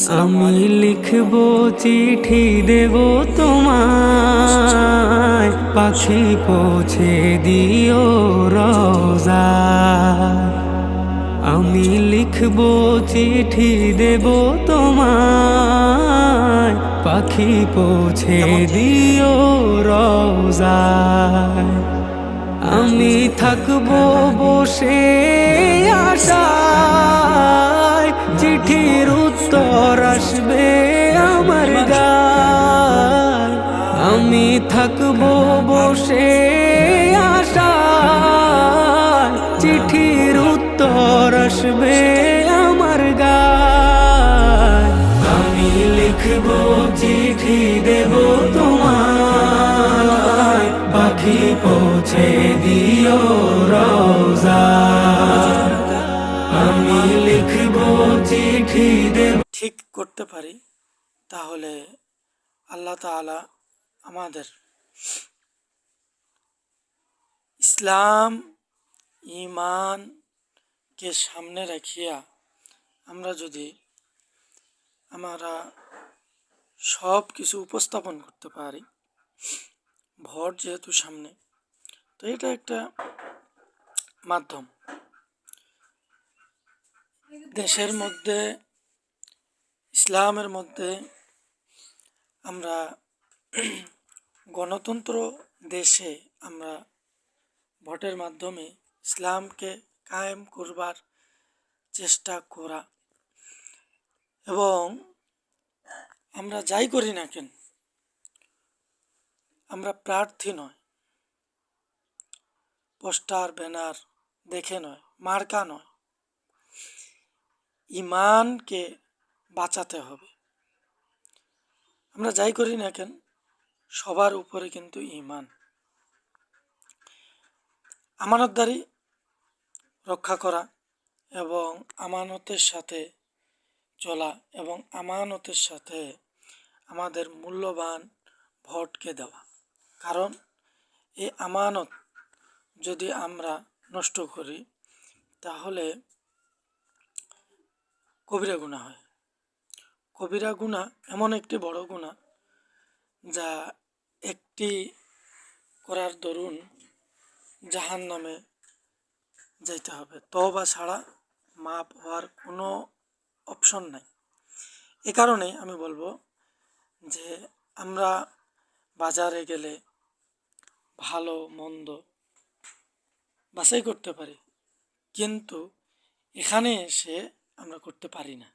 আমি লিখব চিঠি দেব তোমায়, পাখি পৌঁছে দিও রোজায়। আমি লিখব চিঠি দেব তোমায়, পাখি পৌঁছে দিও রোজায়। আমি থাকবো বসে আশায়, চিঠির উত্তর আসবে আমার গায়। আমি থাকবো বসে আশায়, চিঠির উত্তর আসবে আমার গায়। আমি লিখবো চিঠি দেব তোমায়, পাখি পৌঁছে দিও রোজায়। আমি লিখবো চিঠি দেব। ঠিক করতে পারি তাহলে আল্লাহ তাআলা আমাদের ইসলাম ঈমানকে সামনে রাখিয়া আমরা যদি আমরা সব কিছু উপস্থাপন করতে পারি, ভোট যেহেতু সামনে, তো এটা একটা মাধ্যম দেশের মধ্যে, ইসলামের মধ্যে আমরা গণতন্ত্র দেশে আমরা ভোটের মাধ্যমে ইসলামকে কায়েম করবার চেষ্টা করা। এবং আমরা যাই করি না কেন, আমরা প্রার্থী নয়, পোস্টার ব্যানার দেখে নয়, মার্কা নয়, ঈমানকে বাঁচাতে হবে। আমরা যাই করি না কেন, সবার উপরে কিন্তু ঈমান। আমানতদারি রক্ষা করা এবং আমানতের সাথে চলা এবং আমানতের সাথে আমাদের মূল্যবান ভোটকে দেওয়া। কারণ এই আমানত যদি আমরা নষ্ট করি তাহলে কবিরা গুনাহ হয়। কবিরা গুনাহ এমন একটি বড় গুনাহ যা একটি করার দরুন জাহান্নামে যাইতে হবে, তওবা ছাড়া মাপ হওয়ার কোনো অপশন নাই। এ কারণে আমি বলবো যে আমরা বাজারে গেলে ভালো মন্দ বাছাই করতে পারি, কিন্তু এখানে এসে আমরা করতে পারি না।